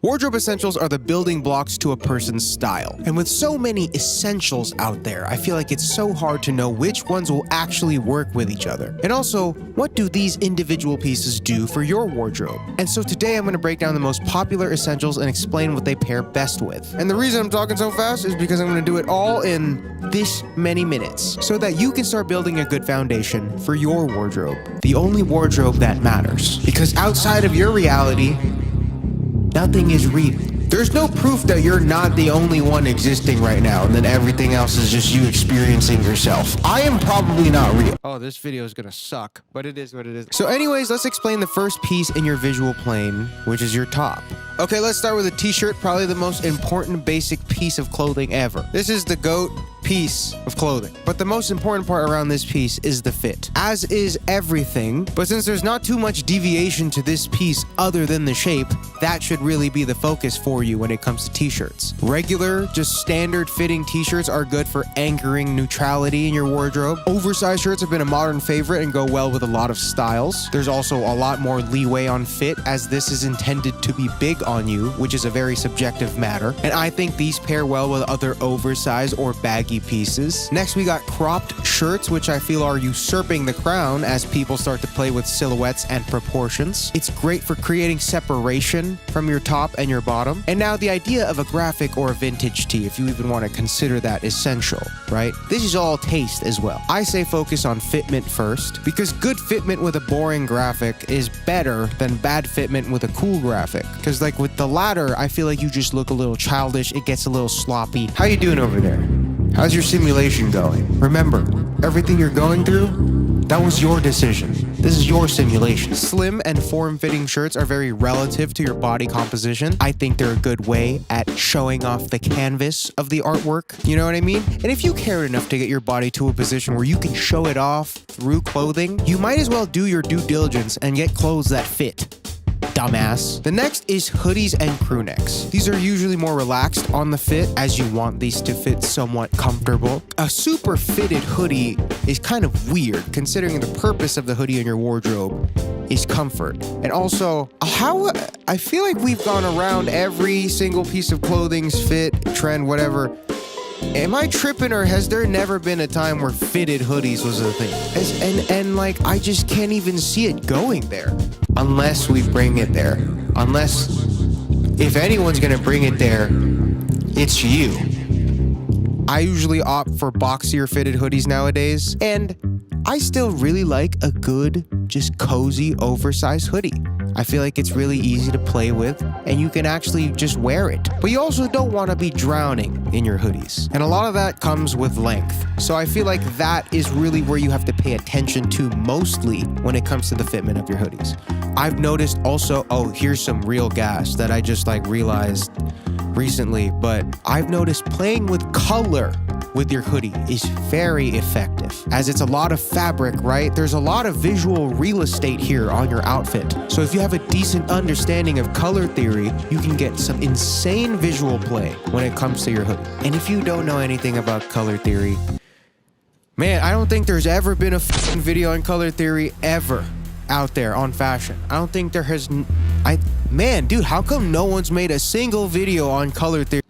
Wardrobe essentials are the building blocks to a person's style. And with so many essentials out there, I feel like it's so hard to know which ones will actually work with each other. And also, what do these individual pieces do for your wardrobe? And so today I'm going to break down the most popular essentials and explain what they pair best with. And the reason I'm talking so fast is because I'm going to do it all in this many minutes so that you can start building a good foundation for your wardrobe. The only wardrobe that matters. Because outside of your reality, nothing is real. There's no proof that you're not the only one existing right now and then everything else is just you experiencing yourself. I am probably not real. Oh, this video is gonna suck, but it is what it is. So anyways, let's explain the first piece in your visual plane, which is your top. Okay, let's start with a t-shirt, probably the most important basic piece of clothing ever. This is the GOAT piece of clothing. But the most important part around this piece is the fit, as is everything. But since there's not too much deviation to this piece other than the shape, that should really be the focus for you when it comes to t-shirts. Regular, just standard fitting t-shirts are good for anchoring neutrality in your wardrobe. Oversized shirts have been a modern favorite and go well with a lot of styles. There's also a lot more leeway on fit, as this is intended to be big on you, which is a very subjective matter. And I think these pair well with other oversized or baggy pieces. Next, we got cropped shirts, which I feel are usurping the crown as people start to play with silhouettes and proportions. It's great for creating separation from your top and your bottom. And now the idea of a graphic or a vintage tee, if you even want to consider that essential, right? This is all taste as well. I say focus on fitment first, because good fitment with a boring graphic is better than bad fitment with a cool graphic. Because like with the latter, I feel like you just look a little childish, it gets a little sloppy. How you doing over there? How's your simulation going? Remember, everything you're going through, that was your decision. This is your simulation. Slim and form-fitting shirts are very relative to your body composition. I think they're a good way at showing off the canvas of the artwork. You know what I mean? And if you care enough to get your body to a position where you can show it off through clothing, you might as well do your due diligence and get clothes that fit. Dumbass. The next is hoodies and crew necks. These are usually more relaxed on the fit, as you want these to fit somewhat comfortable. A super fitted hoodie is kind of weird, considering the purpose of the hoodie in your wardrobe is comfort. And also, I feel like we've gone around every single piece of clothing's fit, trend, whatever. Am I tripping, or has there never been a time where fitted hoodies was a thing? And like, I just can't even see it going there. Unless we bring it there. Unless, if anyone's gonna bring it there, it's you. I usually opt for boxier fitted hoodies nowadays, and I still really like a good, just cozy, oversized hoodie. I feel like it's really easy to play with, and you can actually just wear it. But you also don't want to be drowning in your hoodies. And a lot of that comes with length. So I feel like that is really where you have to pay attention to mostly when it comes to the fitment of your hoodies. I've noticed also, oh, here's some real gas that I just like realized recently, but I've noticed playing with color with your hoodie is very effective, as it's a lot of fabric, right? There's a lot of visual real estate here on your outfit. So if you have a decent understanding of color theory, you can get some insane visual play when it comes to your hoodie. And if you don't know anything about color theory, man, I don't think there's ever been a video on color theory ever out there on fashion. I don't think there has. Man, dude, how come no one's made a single video on color theory?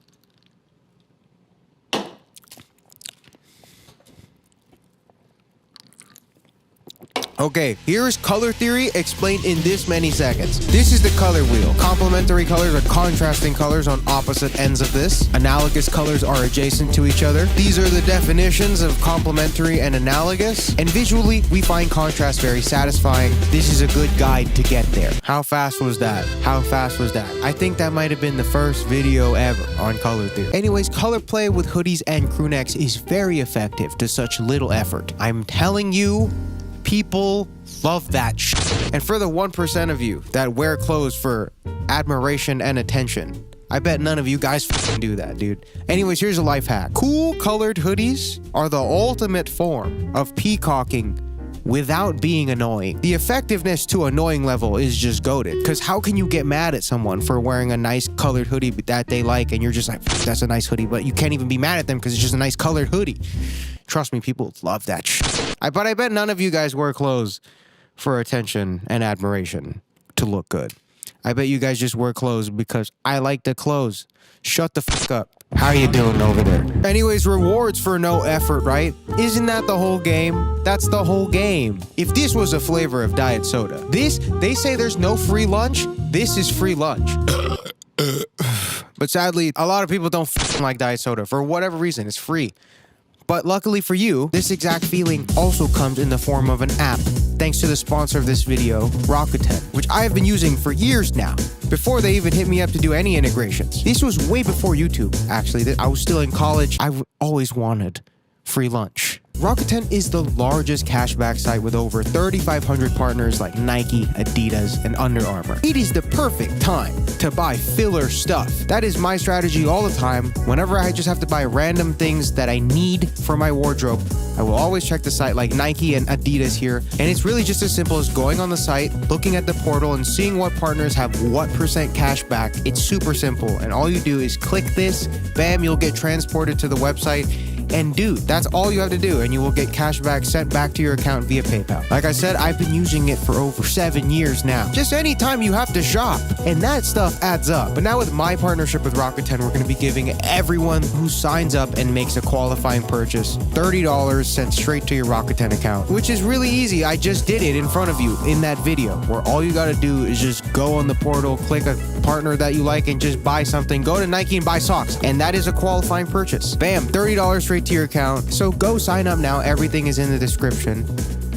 Okay, here's color theory explained in this many seconds. This is the color wheel. Complementary colors are contrasting colors on opposite ends of this. Analogous colors are adjacent to each other. These are the definitions of complementary and analogous. And visually, we find contrast very satisfying. This is a good guide to get there. How fast was that? How fast was that? I think that might have been the first video ever on color theory. Anyways, color play with hoodies and crew necks is very effective to such little effort. I'm telling you, people love that shit. And for the 1% of you that wear clothes for admiration and attention, I bet none of you guys do that, dude. Anyways, here's a life hack. Cool colored hoodies are the ultimate form of peacocking without being annoying. The effectiveness to annoying level is just goated. Because how can you get mad at someone for wearing a nice colored hoodie that they like, and you're just like, that's a nice hoodie, but you can't even be mad at them because it's just a nice colored hoodie. Trust me, people love that shit. But I bet none of you guys wear clothes for attention and admiration to look good. I bet you guys just wear clothes because I like the clothes. Shut the fuck up. How you doing over there? Anyways, rewards for no effort, right? Isn't that the whole game? That's the whole game. If this was a flavor of diet soda, they say there's no free lunch. This is free lunch. But sadly, a lot of people don't like diet soda. For whatever reason, it's free. But luckily for you, this exact feeling also comes in the form of an app, thanks to the sponsor of this video, Rakuten, which I have been using for years now, before they even hit me up to do any integrations. This was way before YouTube, actually. I was still in college. I always wanted free lunch. Rakuten is the largest cashback site with over 3,500 partners like Nike, Adidas, and Under Armour. It is the perfect time to buy filler stuff. That is my strategy all the time. Whenever I just have to buy random things that I need for my wardrobe, I will always check the site like Nike and Adidas here. And it's really just as simple as going on the site, looking at the portal, and seeing what partners have what % cash back. It's super simple. And all you do is click this, bam, you'll get transported to the website. And dude, that's all you have to do, and you will get cash back sent back to your account via PayPal. Like I said, I've been using it for over 7 years now. Just anytime you have to shop, and that stuff adds up. But now with my partnership with Rakuten, we're going to be giving everyone who signs up and makes a qualifying purchase $30 sent straight to your Rakuten account, which is really easy. I just did it in front of you in that video, where all you got to do is just go on the portal, click a partner that you like, and just buy something. Go to Nike and buy socks, and that is a qualifying purchase. Bam, $30 straight to your account. So go sign up now. Everything is in the description.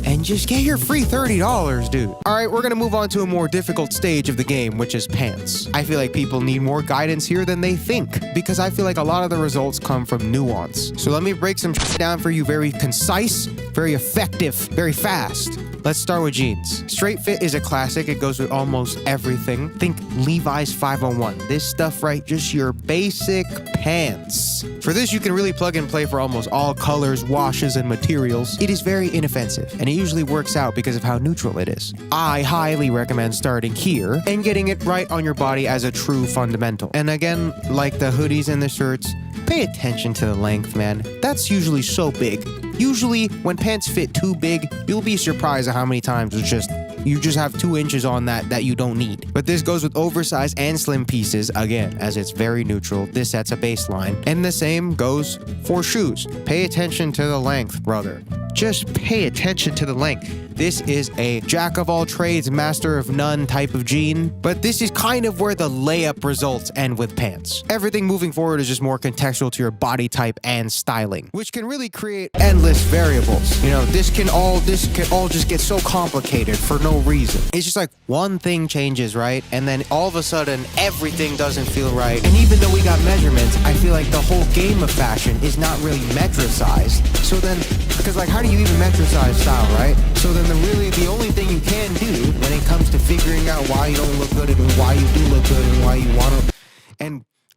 And just get your free $30, dude. All right, we're gonna move on to a more difficult stage of the game, which is pants. I feel like people need more guidance here than they think, because I feel like a lot of the results come from nuance. So let me break some shit down for you, very concise, very effective, very fast. Let's start with jeans. Straight fit is a classic. It goes with almost everything. Think Levi's 501. This stuff, right? Just your basic pants. For this, you can really plug and play for almost all colors, washes, and materials. It is very inoffensive, and it usually works out because of how neutral it is. I highly recommend starting here and getting it right on your body as a true fundamental. And again, like the hoodies and the shirts, pay attention to the length, man. That's usually so big. Usually, when pants fit too big, you'll be surprised at how many times you just have 2 inches on that you don't need. But this goes with oversized and slim pieces, again, as it's very neutral. This sets a baseline. And the same goes for shoes. Pay attention to the length, brother. Just pay attention to the length. This is a jack of all trades, master of none type of jean, but this is kind of where the layup results end with pants. Everything moving forward is just more contextual to your body type and styling, which can really create endless variables. You know, this can all just get so complicated for no reason. It's just like one thing changes, right? And then all of a sudden, everything doesn't feel right. And even though we got measurements, I feel like the whole game of fashion is not really metricized. So then, because like, how do you even metricize style, right? So then the only thing you can do when it comes to figuring out why you don't look good and why you do look good and why you want to,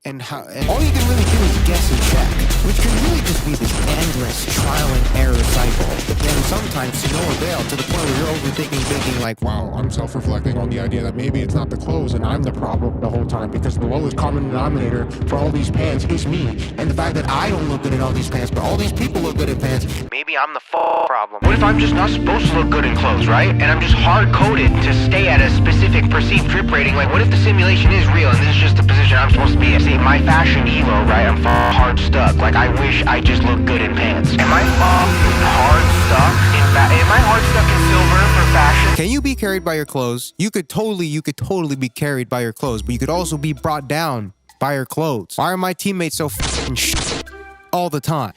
and all you can really do is guess and check, which can really just be this endless trial and error cycle. And sometimes to no avail, to the point where you're overthinking, thinking like, wow, I'm self-reflecting on the idea that maybe it's not the clothes and I'm the problem the whole time, because the lowest common denominator for all these pants is me. And the fact that I don't look good in all these pants, but all these people look good in pants, maybe I'm the problem. What if I'm just not supposed to look good in clothes, right? And I'm just hard-coded to stay at a specific perceived drip rating. Like, what if the simulation is real and this is just the position I'm supposed to be in? See, my fashion elo, right? I'm hard stuck. Like, I wish I just looked good in pants. Am I hard stuck in silver for fashion? Can you be carried by your clothes? You could totally be carried by your clothes, but you could also be brought down by your clothes. Why are my teammates so f***ing shit all the time?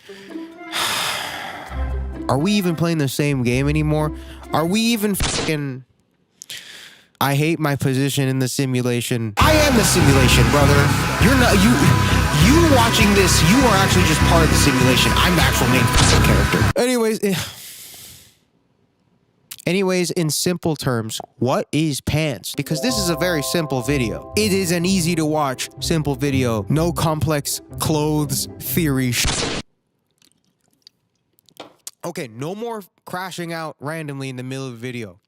Are we even playing the same game anymore? Are we even f***ing... I hate my position in the simulation. I am the simulation, brother. You're not, you watching this, you are actually just part of the simulation. I'm the actual main character. Anyways, in simple terms, what is pants? Because this is a very simple video. It is an easy to watch, simple video. No complex clothes theory Okay, no more crashing out randomly in the middle of the video.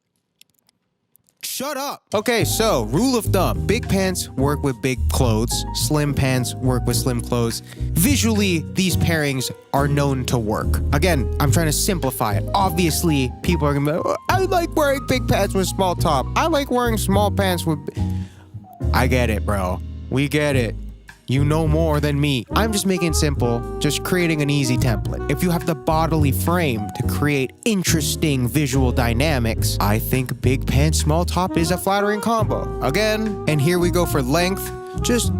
Shut up. Okay, so rule of thumb. Big pants work with big clothes. Slim pants work with slim clothes. Visually, these pairings are known to work. Again, I'm trying to simplify it. Obviously, people are gonna be like, I like wearing big pants with small top. I like wearing small pants with... I get it, bro. We get it. You know more than me. I'm just making it simple, just creating an easy template. If you have the bodily frame to create interesting visual dynamics, I think big pants, small top is a flattering combo. Again, and here we go for length. Just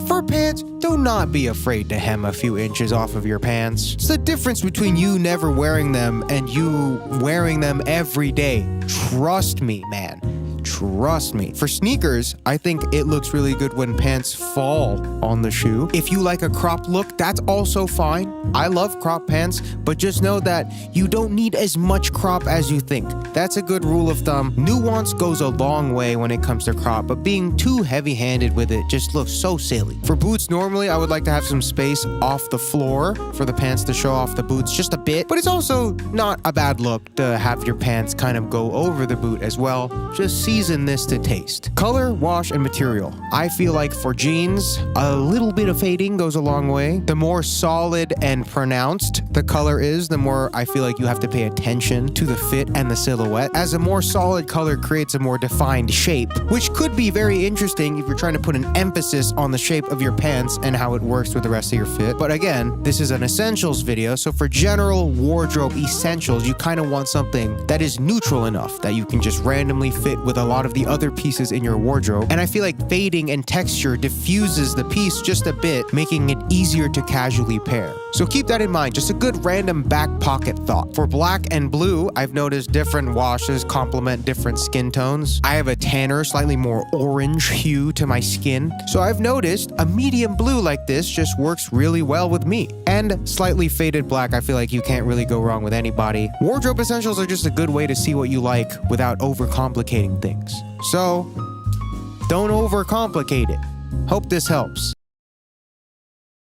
for pants, do not be afraid to hem a few inches off of your pants. It's the difference between you never wearing them and you wearing them every day. Trust me, man. Trust me. For sneakers, I think it looks really good when pants fall on the shoe. If you like a crop look, that's also fine. I love crop pants, but just know that you don't need as much crop as you think. That's a good rule of thumb. Nuance goes a long way when it comes to crop, but being too heavy-handed with it just looks so silly. For boots, normally I would like to have some space off the floor for the pants to show off the boots just a bit, but it's also not a bad look to have your pants kind of go over the boot as well. Just season this to taste. Color, wash, and material. I feel like for jeans, a little bit of fading goes a long way. The more solid and pronounced the color is, the more I feel like you have to pay attention to the fit and the silhouette, as a more solid color creates a more defined shape, which could be very interesting if you're trying to put an emphasis on the shape of your pants and how it works with the rest of your fit. But again, this is an essentials video, so for general wardrobe essentials, you kind of want something that is neutral enough that you can just randomly fit with a lot of the other pieces in your wardrobe. And I feel like fading and texture diffuses the piece just a bit, making it easier to casually pair. So keep that in mind, just a good random back pocket thought. For black and blue, I've noticed different washes complement different skin tones. I have a tanner, slightly more orange hue to my skin, so I've noticed a medium blue like this just works really well with me. And slightly faded black, I feel like you can't really go wrong with anybody. Wardrobe essentials are just a good way to see what you like without overcomplicating things. So, don't overcomplicate it. Hope this helps.